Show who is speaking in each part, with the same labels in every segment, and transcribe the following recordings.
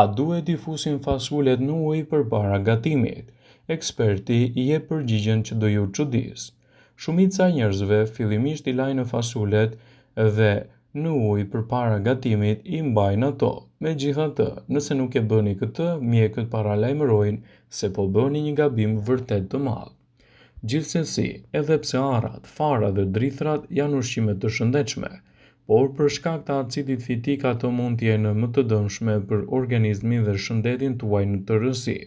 Speaker 1: A duhet i fusin fasulet në ujë përpara gatimit? Eksperti I jep përgjigjen që do ju çudis. Shumica e njerëzve fillimisht I lajnë fasulet dhe në ujë përpara gatimit I mbajnë ato. Megjithatë, nëse nuk e bëni këtë, mjekët paralajmërojnë se po bëni një gabim vërtet të madh. Gjithsesi, edhe pse arrat, farat dhe drithrat janë ushqime të shëndetshme, por për shkak të acidit fitik ato mund të jenë më të dëmshme për organizmin dhe shëndetin tuaj në tërësi.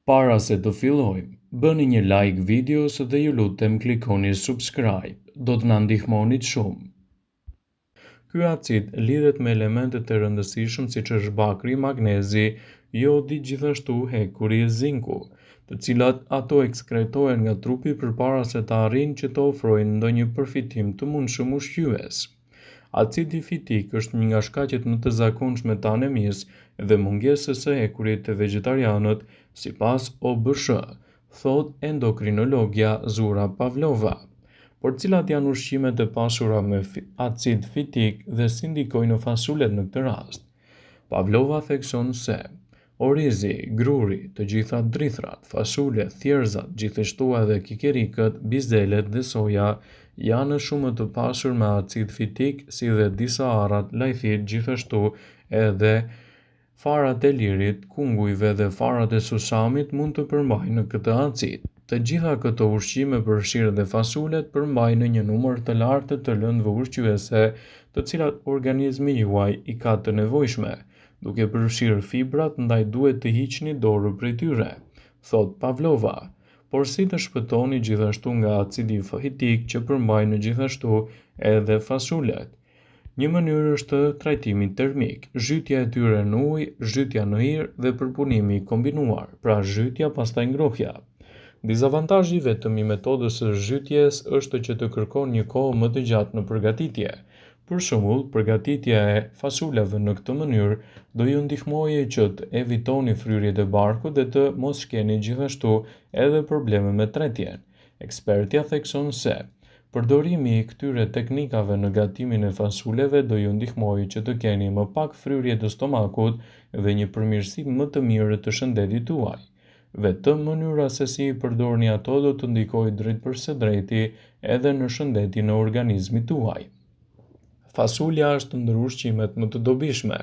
Speaker 1: Para se të fillojmë, bëni një like videos dhe ju lutem klikoni subscribe, do të na ndihmonit shumë. Ky acid lidhet me elemente të rëndësishëm siç është bakri, magnezi, jodi, gjithashtu hekuri e zinku, të cilat ato ekskretohen nga trupi përpara se të arrijnë që të ofrojnë ndonjë përfitim të mundshëm ushqyes. Acidi fitik është një nga shkaqet më të zakonshme të anemisë dhe mungesës së hekurit te vegetarianët, sipas OBSH, thot endokrinologja Zura Pavlova. Por cilat janë ushqimet e pasura me acid fitik dhe si ndikojnë në fasulet në këtë rast? Pavlova thekson se orizi, gruri, të gjitha drithrat, fasulet, thjerrzat, gjithashtu edhe kikerikët, bizelet dhe soja janë shumë të pasur me acid fitik, si dhe disa arrat, lajthit, gjithashtu edhe farat e lirit, kungujve dhe farat e susamit mund të përmbajnë këtë acid. Të gjitha këto ushqime përfshirë dhe fasulet përmbajnë një numër të lartë të lëndëve ushqyese, të cilat organizmi juaj I ka të nevojshme, duke përfshirë fibrat, ndaj duhet të hiqni dorë prej tyre, thot Pavlova. Por si të shpëtoni gjithashtu nga acidi fitik që përmbajnë gjithashtu edhe fasulet? Një mënyrë është trajtimi termik, zhytja e tyre në ujë, zhytja në hir dhe përpunimi I kombinuar, pra zhytja pastaj ngrohja. Dizavantazhi vetëm I metodës së zhytjes është që të kërkon një kohë më të gjatë në përgatitje. Për shembull, përgatitja e fasuleve në këtë mënyrë do ju ndihmojë që të evitoni fryrjet e barkut dhe të mos keni gjithashtu edhe probleme me tretjen. Ekspertja thekson se përdorimi I këtyre teknikave në gatimin e fasuleve do ju ndihmojë që të keni më pak fryrje të stomakut dhe një përmirësim më të mirë të shëndetit tuaj. Vetëm mënyra se si I përdorni ato do të ndikojë drejt për së drejti edhe në shëndetin e organizmit tuaj. Fasulja është ndër ushqimet më të dobishme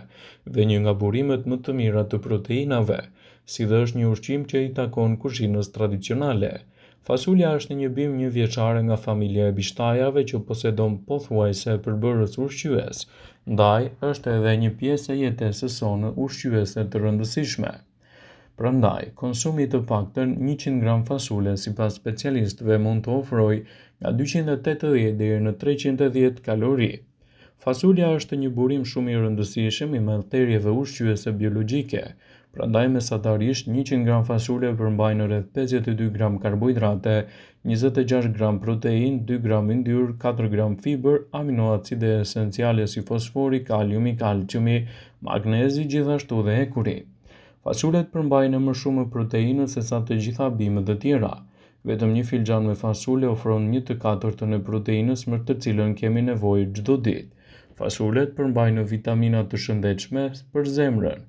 Speaker 1: dhe një nga burimet më të mira të proteinave, si dhe është një ushqim që I takon kuzhinës tradicionale. Fasulja është një bimë një vjeçare nga familja e bishtajave që posedon pothuajse përbërës ushqyes, ndaj është edhe një pjesë e jetesës sonë ushqyese të rëndësishme. Prandaj, konsumi I të paktën 100 gram fasule sipas specialistëve mund të ofrojë nga 280 deri në 310 kalori. Fasulja është një burim shumë I rëndësishëm I materieve ushqyese biologjike, prandaj mesatarisht 100 gram fasule përmbajnë rreth 52 gram karbohidrate, 26 gram protein, 2 gram yndyrë, 4 gram fibër, aminoacide esenciale si fosfori, kaliumi, kalciumi, magnezi, gjithashtu dhe hekuri. Fasulet përmbajnë më shumë proteinë se sa të gjitha bimët e tjera. Vetëm një filxhan me fasule ofron 1/4 e proteinës për të cilën kemi nevojë çdo ditë. Fasulet përmbajnë vitamina të shëndetshme për zemrën,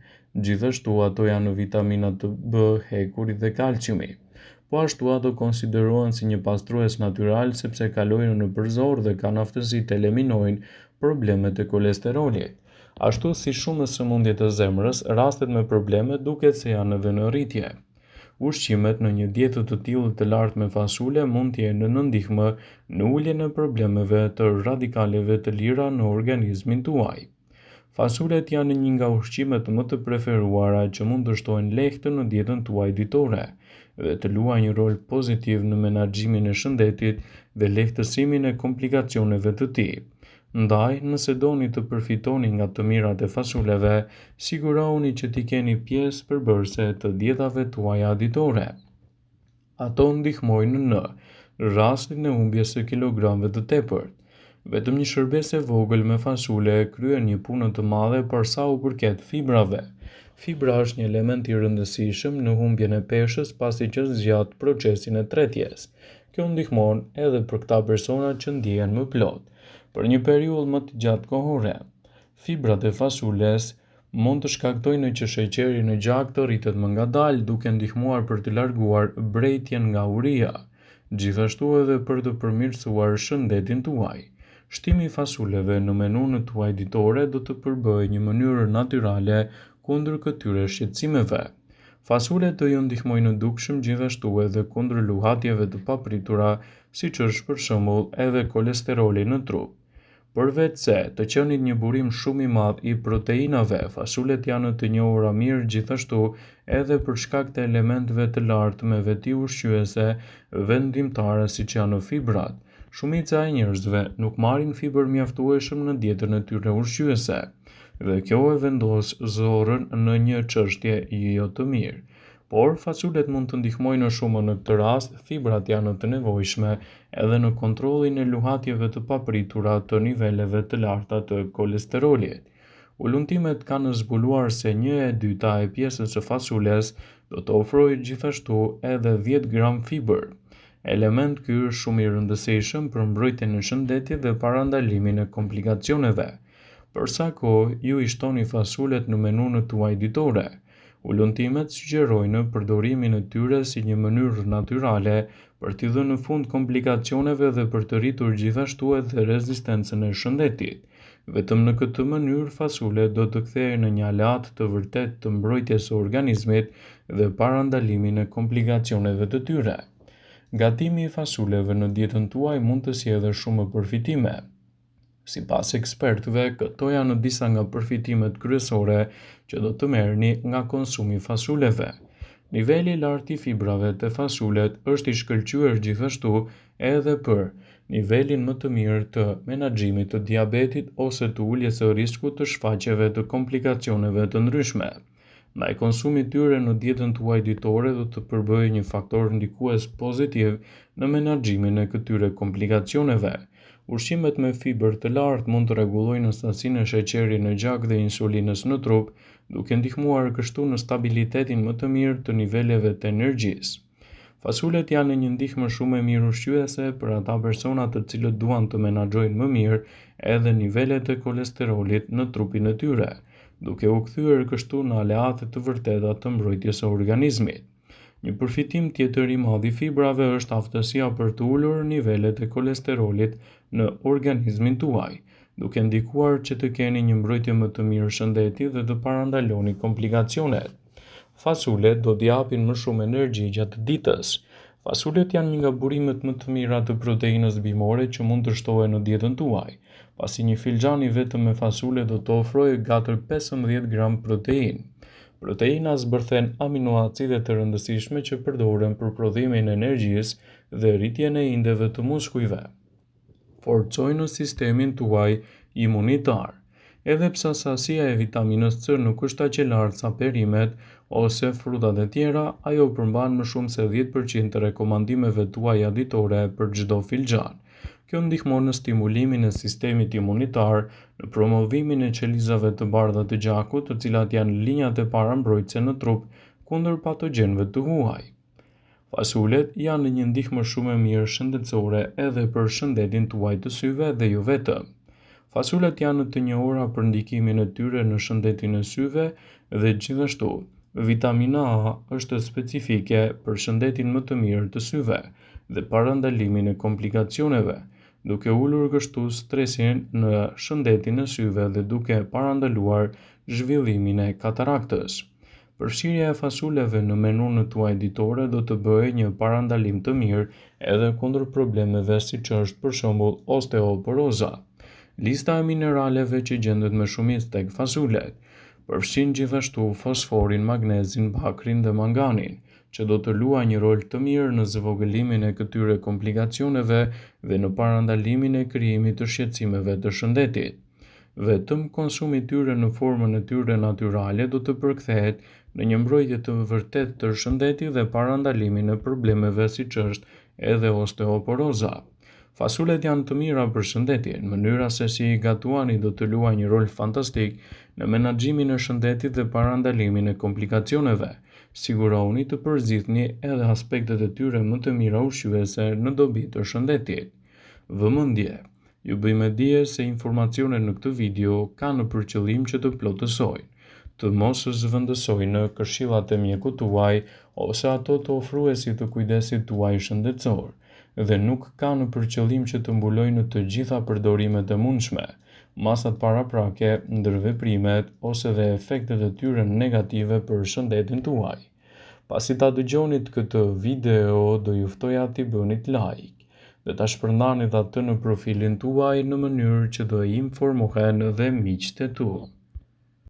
Speaker 1: gjithashtu ato janë vitaminat B, hekuri dhe kalciumi. Po ashtu ato konsiderohen si një pastrues natyral sepse kalojnë në përzor dhe kanë aftësi të eliminojnë problemet e kolesterolit. Ashtu si shumë sëmundje të zemrës, rastet me probleme duket se janë edhe në rritje. Ushqimet në një dietë të tillë të lartë me fasule mund të jenë në ndihmë në uljen e problemeve të radikaleve të lira në organizmin tuaj. Fasulet janë një nga ushqimet më të preferuara që mund të shtojnë lehtë në dietën tuaj ditore dhe të luajnë një rol pozitiv në menaxhimin e shëndetit dhe lehtësimin e komplikacioneve të tij. Ndaj, nëse doni të përfitoni nga të mirat e fasuleve, sigurohuni që t'i keni pjesë përbërëse të dietave tuaja ditore. Ato ndihmojnë në rastin e humbjes së kilogramëve të tepërt. Vetëm një shërbes e vogël me fasule kryen një punë të madhe për sa u përket fibrave. Fibra është një element I rëndësishëm në humbjen e peshës pasi që zgjat procesin e tretjes. Kjo ndihmon edhe për këta persona që ndihen më plot për një periudhë më të gjatë kohore. Fibrat e fasules Mund të shkaktojnë që sheqeri në gjak të rritet më ngadalë, duke ndihmuar për të larguar brejtjen nga uria, gjithashtu edhe për të përmirësuar shëndetin tuaj. Shtimi i fasuleve në menun tuaj ditore do të përbëjë një mënyrë natyrale kundër këtyre shqetësimeve. Fasulet do ju ndihmojnë në dukshëm gjithashtu edhe kundër luhatjeve të papritura, siç është për shembull edhe kolesteroli në trup. Përveç se të qenit një burim shumë i madh i proteinave, fasulet janë të njohura mirë gjithashtu edhe për shkak të elementeve të lartë me veti ushqyese vendimtare siç janë fibrat. Shumica e njerëzve nuk marrin fibër mjaftueshëm në dietën e tyre ushqyese, dhe kjo e vendos zorrën në një çështje jo të mirë. Por fasulet mund të ndihmojnë në shumë në këtë rast, fibrat janë të nevojshme edhe në kontrollin e luhatjeve të papritura të niveleve të larta të kolesterolit. Ullumtimet kanë zbuluar se 1/2 e pjesës së fasules do të ofrojë gjithashtu edhe 10 gram fibër. Element ky është shumë i rëndësishëm për mbrojtjen e shëndetit dhe parandalimin e komplikacioneve. Për sa kohë ju i shtoni fasulet në menun tuaj ditore? Ullumtimet sugjerojnë përdorimin e tyre si një mënyrë natyrale për t'i dhënë fund komplikacioneve dhe për të rritur gjithashtu edhe rezistencën e shëndetit. Vetëm në këtë mënyrë fasulet do të kthehen në një aleat të vërtet të mbrojtjes së organizmit dhe parandalimin e komplikacioneve të tyre. Gatimi i fasuleve në dietën tuaj mund të sjellë shumë përfitime. Sipas ekspertëve, këto janë disa nga përfitimet kryesore që do të merrni nga konsumi i fasuleve. Niveli i lartë i fibrave te fasulet është i shkëlqyer gjithashtu edhe për nivelin më të mirë të menaxhimit të diabetit ose të uljes së riskut të shfaqjeve të komplikacioneve të ndryshme. Ndaj konsumi i tyre në dietën tuaj ditore do të përbëjë një faktor ndikues pozitiv në menaxhimin e këtyre komplikacioneve. Ushqimet me fibër të lartë mund të rregullojnë sasinë e sheqerit në gjak dhe insulinës në trup, duke ndihmuar kështu në stabilitetin më të mirë të niveleve të energjisë. Fasulet janë një ndihmë shumë e mirë ushqyese për ata persona të cilët duan të menaxhojnë më mirë edhe nivelet e kolesterolit në trupin e tyre, duke u kthyer kështu në aleate të vërteta të mbrojtjes së organizmit. Një përfitim tjetër i madh i fibrave është aftësia për të ulur nivelet e kolesterolit në organizmin tuaj, duke ndikuar që të keni një mbrojtje më të mirë shëndeti dhe të parandaloni komplikacionet. Fasulet do t'i japin më shumë energji gjatë ditës. Fasulet janë një nga burimet më të mira të proteinës bimore që mund të shtohen në dietën tuaj, pasi një filxhan i vetëm me fasule do të ofrojë gati 15 gram proteinë. Proteina zbërthen aminoacide të rëndësishme që përdoren për prodhimin e energjisë dhe rritjen e indeve të muskujve. Forcojnë sistemin tuaj imunitar. Edhe pse sasia e vitaminës C nuk është aq e lartë sa perimet ose frutat e tjera, ajo përmban më shumë se 10% të rekomandimeve tuaja ditore për çdo filxhan. Kjo ndihmon në stimulimin e sistemit imunitar, në promovimin e qelizave të bardha të gjakut, të cilat janë linjat e para mbrojtëse në trup kundër patogjenëve të huaj. Fasulet janë një ndihmë shumë e mirë shëndetësore edhe për shëndetin tuaj të syve dhe jo vetëm. Fasulet janë të njohura për ndikimin e tyre në shëndetin e syve dhe gjithashtu, vitamina A është specifike për shëndetin më të mirë të syve dhe parandalimin e komplikacioneve, duke ulur kështu stresin në shëndetin e syve dhe duke parandaluar zhvillimin e kataraktës. Përfshirja e fasuleve në menun tuaj ditore do të bëjë një parandalim të mirë edhe kundër problemeve siç është për shembull osteoporoza. Lista e mineraleve që gjendet me shumicë tek fasulet përfshin gjithashtu fosforin, magnezin, bakrin dhe manganin, që do të luajë një rol të mirë në zvogëlimin e këtyre komplikacioneve dhe në parandalimin e krijimit të shqetësimeve të shëndetit. Vetëm konsumi i tyre në formën e tyre natyrale do të përkthehet në një mbrojtje të vërtetë të shëndetit dhe parandalimin e problemeve siç është edhe osteoporoza. Fasulet janë të mira për shëndetin, mënyra se si i gatuani do të luajë një rol fantastik në menaxhimin e shëndetit dhe parandalimin e komplikacioneve. Sigurohuni të përzgjidhni edhe aspektet e tyre më të mira ushqyese në dobi të shëndetit. Vëmendje. Ju bëjmë dije se informacionet në këtë video kanë për qëllim që të plotësojnë. të mos zhvendësojnë në këshillat e mjekut tuaj ose ato të ofruesit të kujdesit tuaj shëndetësor, dhe nuk kanë për qëllim që të mbulojnë të gjitha përdorimet e mundshme, masat paraprake, ndërveprimet ose dhe efektet e tyre negative për shëndetin tuaj. Pasi ta dëgjonit këtë video, do ju ftoja t'i bënit like dhe ta shpërndanit atë në profilin tuaj në mënyrë që do informohen dhe miqtë e tu.